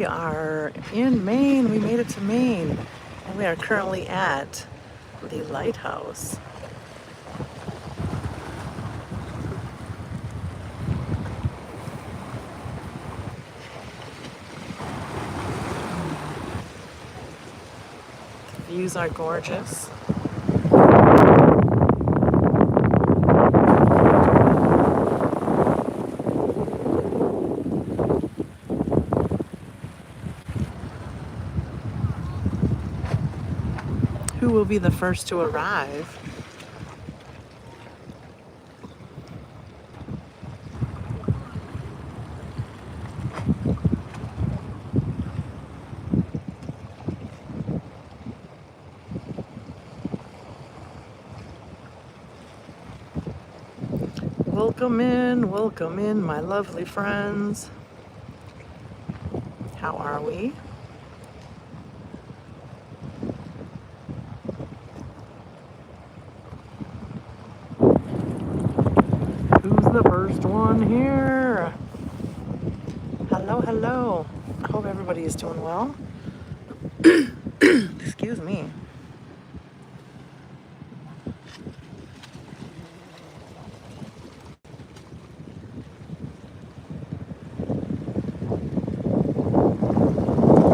We are in Maine. We made it to Maine, and we are currently at the lighthouse. The views are gorgeous. Who will be the first to arrive? Welcome in, my lovely friends. How are we? Who's the first one here? Hello, hello. I hope everybody is doing well. Excuse me.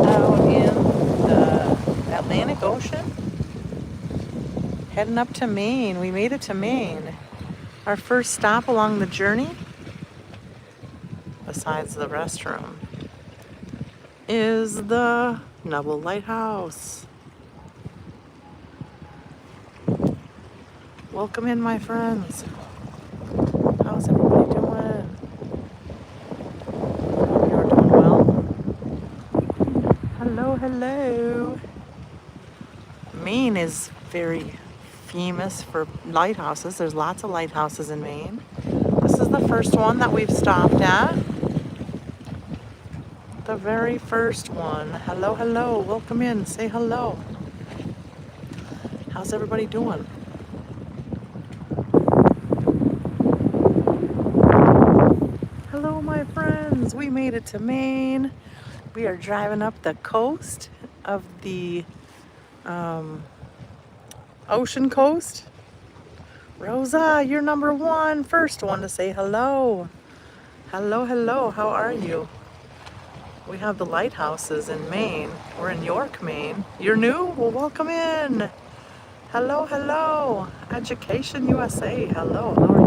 Out in the Atlantic Ocean, heading up to Maine. We made it to Maine. Our first stop along the journey, besides the restroom, is the Nubble lighthouse. Welcome in, my friends. How's everybody doing? Hope you're doing well. Hello, hello. Maine is very famous for lighthouses. There's lots of lighthouses in Maine. This is the first one that we've stopped at. The very first one. Hello, hello. Welcome in. Say hello. How's everybody doing? Hello, my friends. We made it to Maine. We are driving up the coast of the ocean coast. Rosa, you're number one. First one to say hello. Hello, hello. How are you? We have the lighthouses in Maine. We're in York, Maine. You're new? Well, welcome in. Hello, hello. Education USA. Hello, how are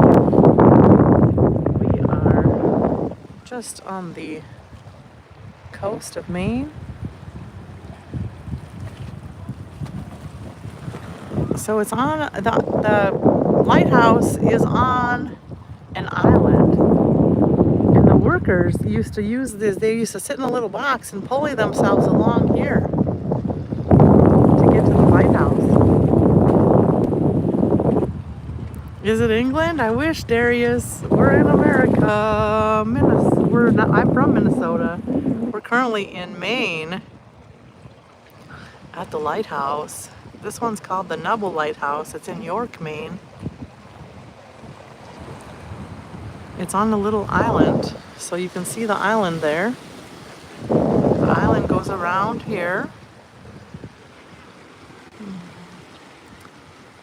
you? We are just on the coast of Maine. So it's on, the lighthouse is on an island. And the workers used to use this, they used to sit in a little box and pulley themselves along here to get to the lighthouse. Is it England? I wish, Darius. We're in America. I'm from Minnesota. We're currently in Maine at the lighthouse. This one's called the Nubble Lighthouse. It's in York, Maine. It's on a little island, so you can see the island there. The island goes around here.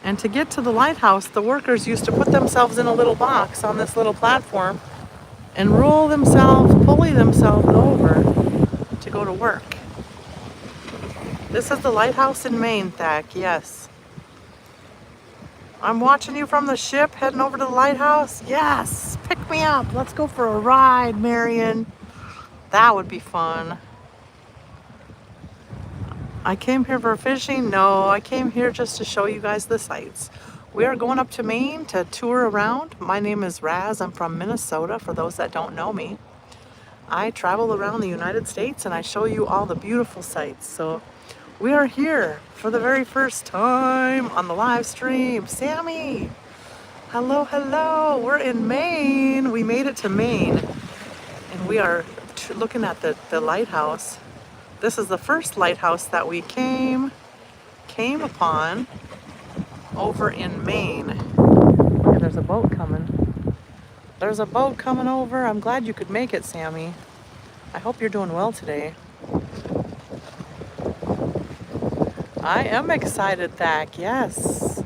And to get to the lighthouse, the workers used to put themselves in a little box on this little platform and pulley themselves over to go to work. This is the lighthouse in Maine, Thack, yes. I'm watching you from the ship, heading over to the lighthouse. Yes, pick me up. Let's go for a ride, Marion. That would be fun. I came here for fishing? No, I came here just to show you guys the sights. We are going up to Maine to tour around. My name is Raz. I'm from Minnesota, for those that don't know me. I travel around the United States and I show you all the beautiful sights. So we are here for the very first time on the live stream. Sammy, hello, hello. We're in Maine. We made it to Maine and we are looking at the lighthouse. This is the first lighthouse that we came upon over in Maine. Okay, there's a boat coming. There's a boat coming over. I'm glad you could make it, Sammy. I hope you're doing well today. I am excited, Thak, yes.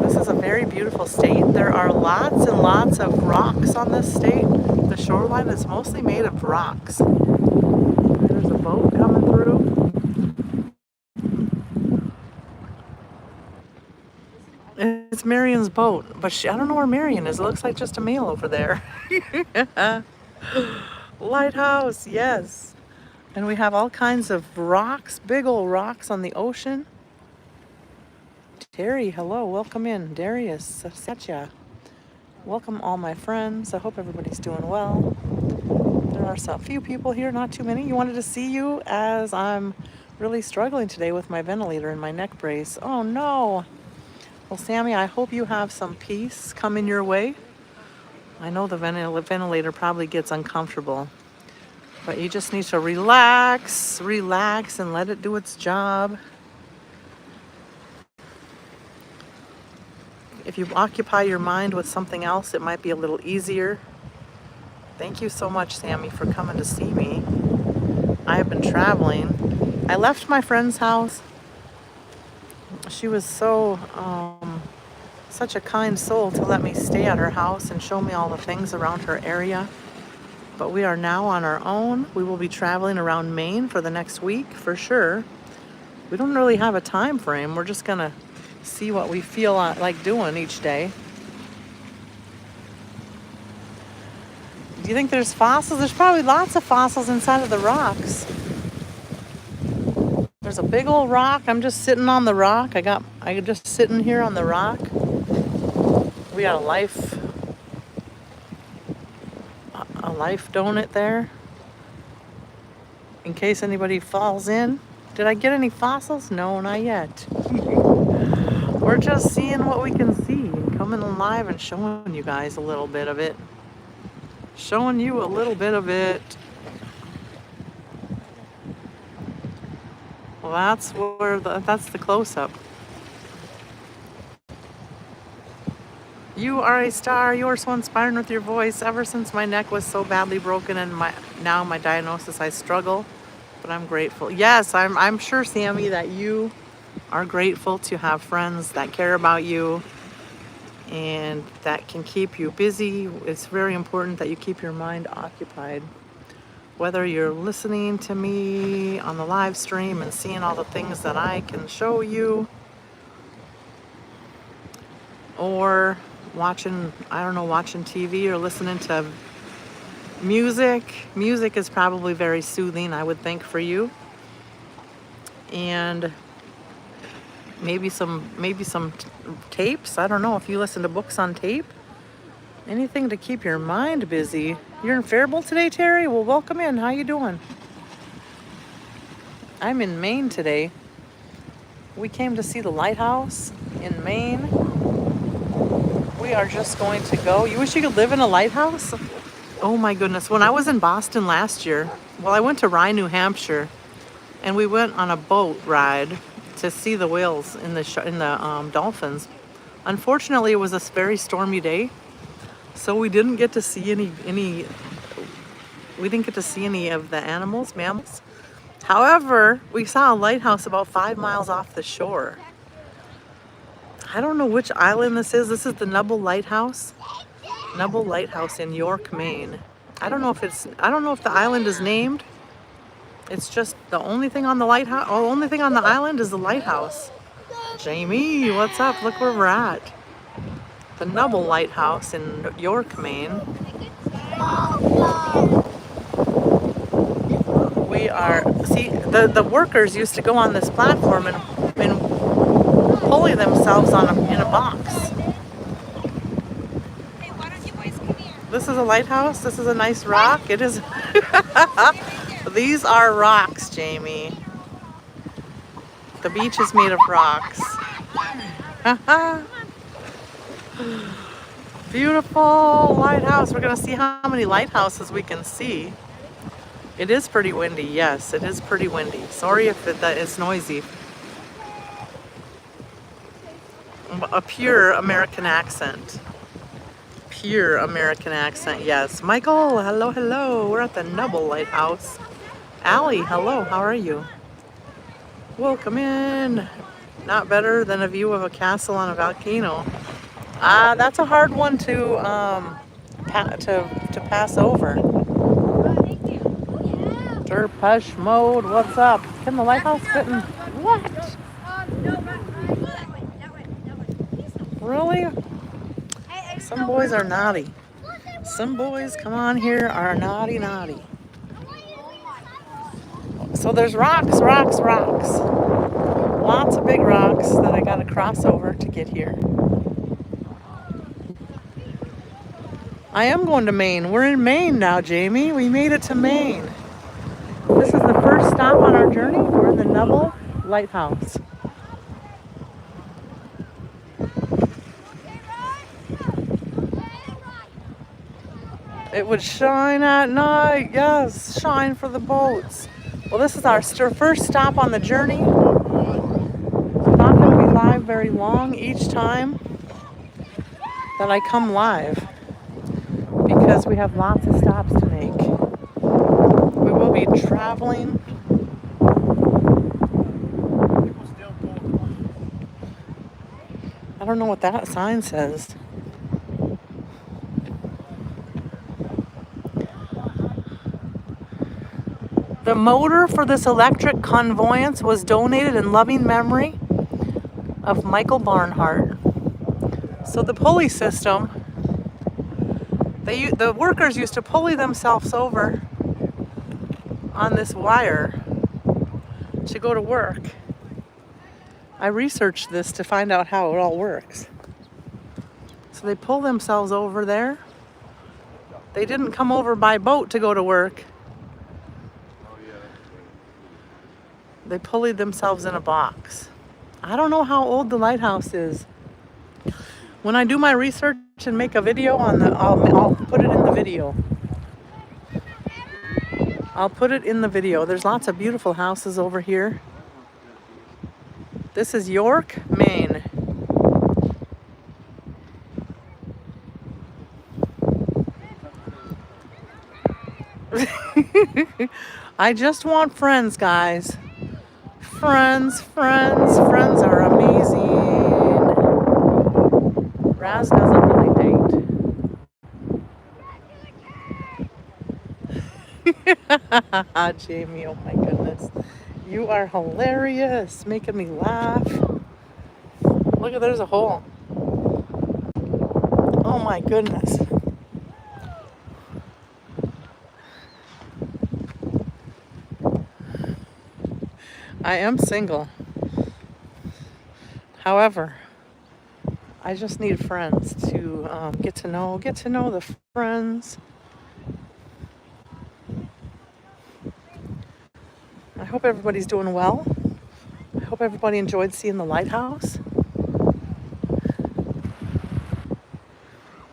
This is a very beautiful state. There are lots and lots of rocks on this state. The shoreline is mostly made of rocks. There's a boat coming through. It's Marion's boat, but I don't know where Marion is. It looks like just a male over there. Lighthouse, yes. And we have all kinds of rocks, big old rocks on the ocean. Terry, hello, welcome in. Darius, Satya. Welcome all my friends. I hope everybody's doing well. There are a few people here, not too many. You wanted to see you as I'm really struggling today with my ventilator and my neck brace. Oh no. Well, Sammy, I hope you have some peace coming your way. I know the ventilator probably gets uncomfortable, but you just need to relax, and let it do its job. If you occupy your mind with something else, it might be a little easier. Thank you so much, Sammy, for coming to see me. I have been traveling. I left my friend's house. She was such a kind soul to let me stay at her house and show me all the things around her area. But we are now on our own. We will be traveling around Maine for the next week for sure. We don't really have a time frame. We're just gonna see what we feel like doing each day. Do you think there's fossils? There's probably lots of fossils inside of the rocks. There's a big old rock. I'm just sitting on the rock. I'm just sitting here on the rock. We got a life donut there in case anybody falls in. Did I get any fossils? No, not yet. We're just seeing what we can see and coming alive and showing you guys a little bit of it. Showing you a little bit of it. Well, that's the close-up. You are a star. You are so inspiring with your voice. Ever since my neck was so badly broken and now my diagnosis, I struggle, but I'm grateful. Yes, I'm sure, Sammy, that you are grateful to have friends that care about you and that can keep you busy. It's very important that you keep your mind occupied. Whether you're listening to me on the live stream and seeing all the things that I can show you, or watching TV or listening to music. Music is probably very soothing, I would think, for you. And maybe some tapes. I don't know if you listen to books on tape. Anything to keep your mind busy. You're in Faribault today, Terry? Well, welcome in. How you doing? I'm in Maine today. We came to see the lighthouse in Maine. We are just going to go. You wish you could live in a lighthouse? Oh my goodness. When I was in Boston last year, I went to Rye, New Hampshire, and we went on a boat ride to see the whales in the dolphins. Unfortunately, it was a very stormy day, so we didn't get to see any of the mammals. However, we saw a lighthouse about 5 miles off the shore. I don't know which island this is. This is the Nubble Lighthouse. Nubble Lighthouse in York, Maine. I don't know if the island is named. It's just the only thing on the lighthouse. Oh, the only thing on the island is the lighthouse. Jamie, what's up? Look where we're at. The Nubble Lighthouse in York, Maine. The workers used to go on this platform and pulley themselves in a box. Hey, why don't you boys come here? This is a lighthouse. This is a nice rock. It is. These are rocks, Jamie. The beach is made of rocks. Beautiful lighthouse. We're gonna see how many lighthouses we can see. It is pretty windy. Yes, it is pretty windy. Sorry if that is noisy. A pure American accent. Pure American accent, yes. Michael, hello, hello. We're at the Nubble Lighthouse. Allie, hello, how are you? Welcome in. Not better than a view of a castle on a volcano. That's a hard one to pass over. Derpesh mode, what's up? Can the lighthouse fit in? What? Really? Some boys are naughty. Some boys, come on here, are naughty, naughty. So there's rocks. Lots of big rocks that I gotta cross over to get here. I am going to Maine. We're in Maine now, Jamie. We made it to Maine. This is the first stop on our journey. We're in the Nubble lighthouse. It would shine at night. Yes, shine for the boats. Well, this is our first stop on the journey. I'm not going to be live very long each time that I come live because we have lots of stops to make. We will be traveling. I don't know what that sign says. The motor for this electric conveyance was donated in loving memory of Michael Barnhart. So the pulley system, the workers used to pulley themselves over on this wire to go to work. I researched this to find out how it all works. So they pull themselves over there. They didn't come over by boat to go to work. They pulleyed themselves in a box. I don't know how old the lighthouse is. When I do my research and make a video on I'll put it in the video. I'll put it in the video. There's lots of beautiful houses over here. This is York, Maine. I just want friends, guys. Friends are amazing. Raz doesn't really date. Jamie, oh my goodness. You are hilarious, making me laugh. Look, there's a hole. Oh my goodness. I am single. However, I just need friends to get to know the friends. I hope everybody's doing well. I hope everybody enjoyed seeing the lighthouse.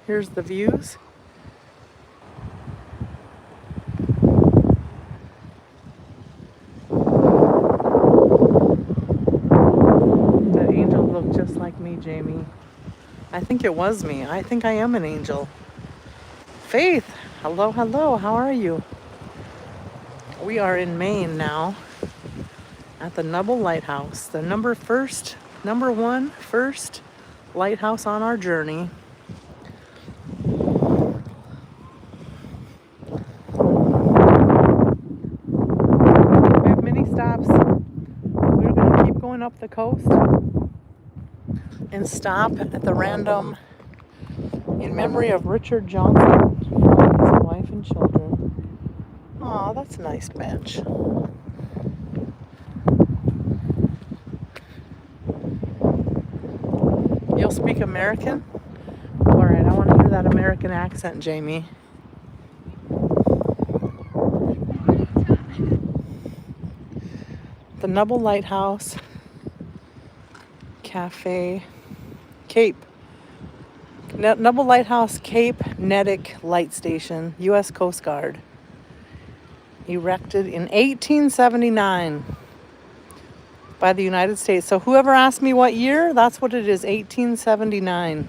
Here's the views. Just like me, Jamie. I think it was me. I think I am an angel. Faith, hello, how are you? We are in Maine now at the Nubble Lighthouse, the number one first lighthouse on our journey. We have many stops. We're going to keep going up the coast and stop at the random in memory of Richard Johnson, his wife and children. Aw, that's a nice bench. You'll speak American? All right, I want to hear that American accent, Jamie. The Nubble Lighthouse Cafe. Cape. Nubble Lighthouse Cape Nedick Light Station, U.S. Coast Guard. Erected in 1879 by the United States. So whoever asked me what year, that's what it is, 1879.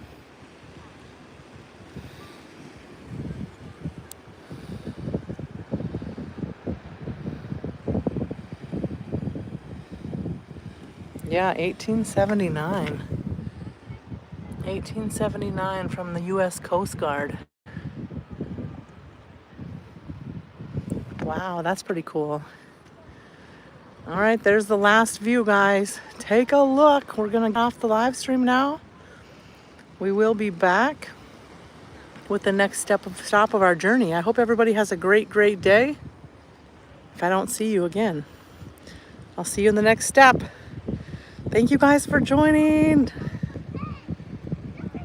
Yeah, 1879. 1879 from the U.S. Coast Guard. Wow, that's pretty cool. All right, there's the last view, guys. Take a look. We're going to get off the live stream now. We will be back with the next stop of our journey. I hope everybody has a great, great day. If I don't see you again, I'll see you in the next step. Thank you guys for joining.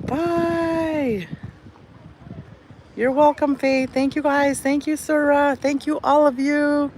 Bye. You're welcome, Faith. Thank you guys. Thank you, Sarah. Thank you, all of you.